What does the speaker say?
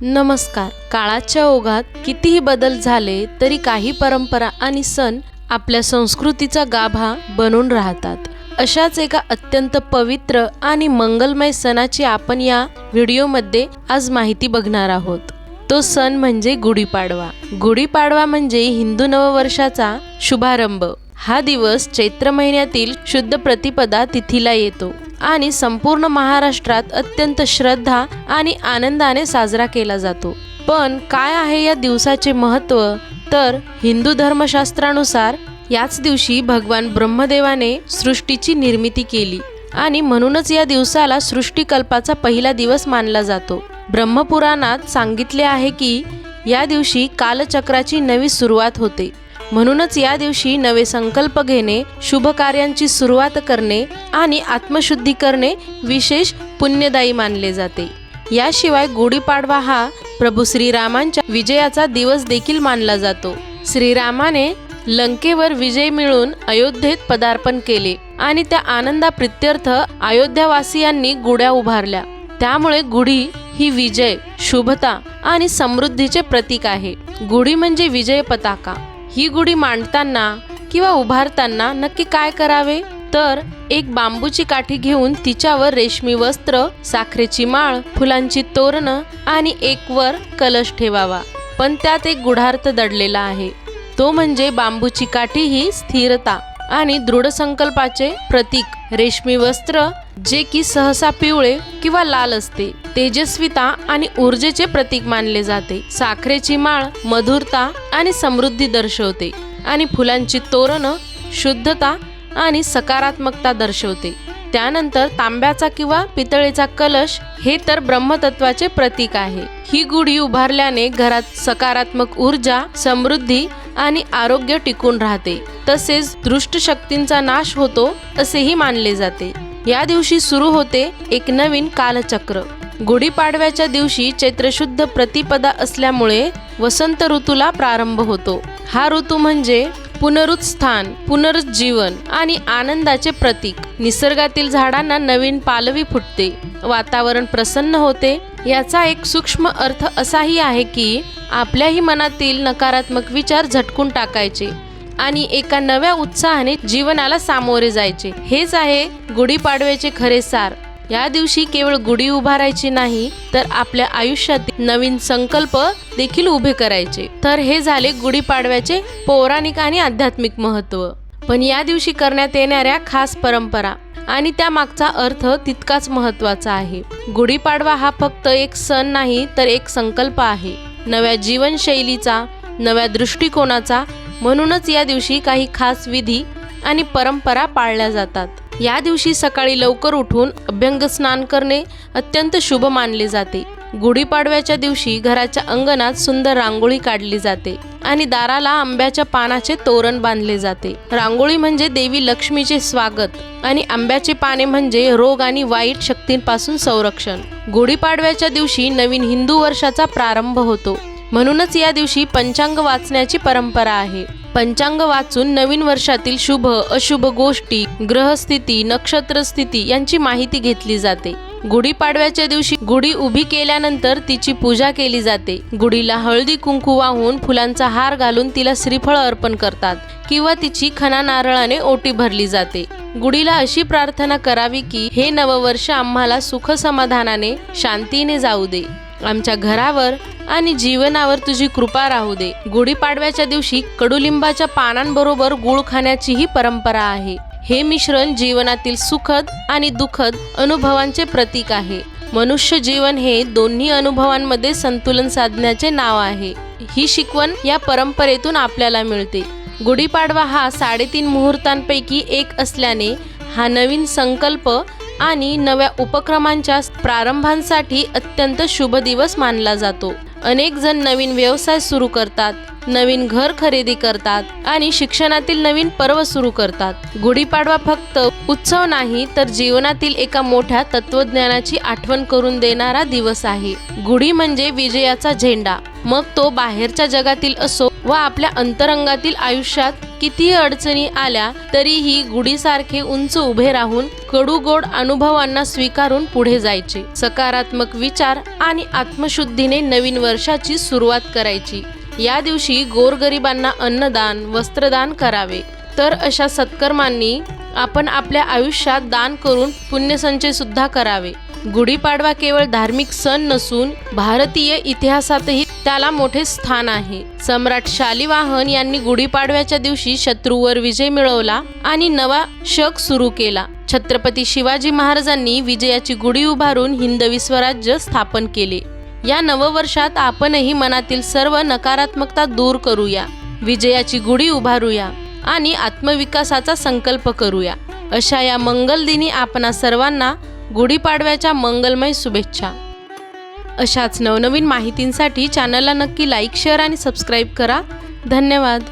नमस्कार. काळाच्या ओघात कितीही बदल झाले तरी काही परंपरा आणि सण आपल्या संस्कृतीचा गाभा बनून राहतात. अशाच एका अत्यंत पवित्र आणि मंगलमय सणाची आपण या व्हिडिओमध्ये आज माहिती बघणार आहोत. तो सण म्हणजे गुढीपाडवा. गुढीपाडवा म्हणजे हिंदू नववर्षाचा शुभारंभ. हा दिवस चैत्र महिन्यातील शुद्ध प्रतिपदा तिथीला येतो आणि संपूर्ण महाराष्ट्रात अत्यंत श्रद्धा आणि आनंदाने साजरा केला जातो. पण काय आहे या दिवसाचे महत्त्व? तर हिंदू धर्मशास्त्रानुसार याच दिवशी भगवान ब्रह्मदेवाने सृष्टीची निर्मिती केली आणि म्हणूनच या दिवसाला सृष्टिकल्पाचा पहिला दिवस मानला जातो. ब्रह्मपुराणात सांगितले आहे की या दिवशी कालचक्राची नवी सुरुवात होते. म्हणूनच या दिवशी नवे संकल्प घेणे, शुभ कार्यांची सुरुवात करणे आणि आत्मशुद्धी करणे विशेष पुण्यदायी मानले जाते. याशिवाय गुढीपाडवा हा प्रभू श्रीरामांच्या विजयाचा दिवस देखील मानला जातो. श्रीरामाने लंकेवर विजय मिळवून अयोध्येत पदार्पण केले आणि त्या आनंदाप्रित्यर्थ अयोध्यावासियांनी गुढ्या उभारल्या. त्यामुळे गुढी ही विजय, शुभता आणि समृद्धीचे प्रतीक आहे. गुढी म्हणजे विजय पताका. ही गुढी मांडताना किंवा उभारताना नक्की काय करावे? तर एक बांबूची काठी घेऊन तिच्यावर रेशमी वस्त्र, साखरेची माळ, फुलांची तोरणं आणि एक वर कलश ठेवावा. पण त्यात एक गूढार्थ दडलेला आहे. तो म्हणजे बांबूची काठी ही स्थिरता आणि दृढ संकल्पाचे प्रतीक. रेशमी वस्त्र जे की सहसा पिवळे किंवा लाल असते, तेजस्विता आणि ऊर्जेचे प्रतीक मानले जाते. साखरेची माळ मधुरता आणि समृद्धी दर्शवते आणि फुलांची तोरणं शुद्धता आणि सकारात्मकता दर्शवते. त्यानंतर तांब्याचा किंवा पितळेचा कलश हे तर ब्रह्मतत्वाचे प्रतीक आहे. ही गुढी उभारल्याने घरात सकारात्मक ऊर्जा, समृद्धी आणि आरोग्य टिकून राहते. तसेच दुष्ट शक्तींचा नाश होतो असेही मानले जाते. या दिवशी सुरू होते एक नवीन कालचक्र. गुढीपाडव्याच्या दिवशी चैत्रशुद्ध प्रतिपदा असल्यामुळे वसंत ऋतूला प्रारंभ होतो. हा ऋतू म्हणजे पुनरुत्थान, पुनरुज्जीवन आणि आनंदाचे प्रतीक. निसर्गातील झाडांना नवीन पालवी फुटते, वातावरण प्रसन्न होते. याचा एक सूक्ष्म अर्थ असाही आहे की आपल्याही मनातील नकारात्मक विचार झटकून टाकायचे आणि एका नव्या उत्साहाने जीवनाला सामोरे जायचे. हेच आहे गुढीपाडव्याचे खरे सार. या दिवशी केवळ गुढी उभारायची नाही तर आपल्या आयुष्यात नवीन संकल्प देखील उभे करायचे. तर हे झाले गुढीपाडव्याचे पौराणिक आणि आध्यात्मिक महत्त्व. पण या दिवशी करण्यात येणाऱ्या खास परंपरा आणि त्या मागचा अर्थ तितकाच महत्त्वाचा आहे. गुढीपाडवा हा फक्त एक सण नाही तर एक संकल्प आहे, नव्या जीवनशैलीचा, नव्या दृष्टिकोनाचा. म्हणूनच या दिवशी काही खास विधी आणि परंपरा पाळल्या जातात. या दिवशी सकाळी लवकर उठून अभ्यंग स्नान करणे अत्यंत शुभ मानले जाते. गुढीपाडव्याच्या दिवशी घराच्या अंगणात सुंदर रांगोळी काढली जाते आणि दाराला आंब्याच्या पानाचे तोरण बांधले जाते. रांगोळी म्हणजे देवी लक्ष्मीचे स्वागत आणि आंब्याचे पाने म्हणजे रोग आणि वाईट शक्तींपासून संरक्षण. गुढीपाडव्याच्या दिवशी नवीन हिंदू वर्षाचा प्रारंभ होतो. म्हणूनच या दिवशी पंचांग वाचण्याची परंपरा आहे. पंचांग वाचून नवीन वर्षातील शुभ अशुभ गोष्टी, ग्रहस्थिती, नक्षत्र स्थिती यांची माहिती घेतली जाते. गुढीपाडव्याच्या दिवशी गुढी उभी केल्यानंतर तिची पूजा केली जाते. गुढीला हळदी कुंकू वाहून फुलांचा हार घालून तिला श्रीफळ अर्पण करतात किंवा तिची खणा नारळाने ओटी भरली जाते. गुढीला अशी प्रार्थना करावी की हे नववर्ष आम्हाला सुख समाधानाने, शांतीने जाऊ दे. आमच्या घरावर आणि जीवनावर तुझी कृपा राहू दे. गुढीपाडव्याच्या दिवशी कडुलिंबाच्या पानांबरोबर गुळ खाण्याचीही परंपरा आहे. हे मिश्रण जीवनातील सुखद आणि दुःखद अनुभवांचे प्रतीक आहे. मनुष्य जीवन हे दोन्ही अनुभवांमध्ये संतुलन साधण्याचे नाव आहे. ही शिकवण या परंपरेतून आपल्याला मिळते. गुढीपाडवा हा 3.5 मुहूर्तांपैकी एक असल्याने हा नवीन संकल्प आणि नव्या उपक्रमांच्या प्रारंभांसाठी अत्यंत शुभ दिवस मानला जातो. अनेक जण नवीन व्यवसाय सुरू करतात, नवीन घर खरेदी करतात आणि शिक्षणातील नवीन पर्व सुरू करतात। गुढीपाडवा फक्त उत्सव नाही तर जीवनातील एका मोठ्या तत्वज्ञानाची आठवण करून देणारा दिवस आहे। गुढी म्हणजे विजयाचा झेंडा, मग तो बाहेरच्या जगातील असो व आपल्या अंतरंगातील आयुष्यात कितीही अडचणी आल्या तरीही गुढीसारखे उंच उभे राहून कडूगोड अनुभवांना स्वीकारून पुढे जायचे। सकारात्मक विचार आणि आत्मशुद्धीने नवीन वर्षाची सुरुवात करायची। या दिवशी गोरगरिबांना अन्नदान, वस्त्रदान करावे। तर अशा सत्कर्मांनी आपण आपल्या आयुष्यात दान करून पुण्यसंचय सुद्धा करावे। गुढीपाडवा केवळ धार्मिक सण नसून भारतीय इतिहासातही त्याला मोठे स्थान आहे। सम्राट शालिवाहन यांनी गुढीपाडव्याच्या दिवशी शत्रूवर विजय मिळवला आणि नवा शक सुरू केला। छत्रपती शिवाजी महाराजांनी विजयाची गुढी उभारून हिंदवी स्वराज्य स्थापन केले। या नववर्षात आपणही मनातील सर्व नकारात्मकता दूर करूया, विजयाची गुढी उभारूया आणि आत्मविकासाचा संकल्प करूया। अशा या मंगल दिनी आपणा सर्वांना गुढीपाडव्याच्या मंगलमय शुभेच्छा। अशाच नवनवीन माहितींसाठी चॅनलला नक्की लाईक, शेअर आणि सबस्क्राईब करा। धन्यवाद।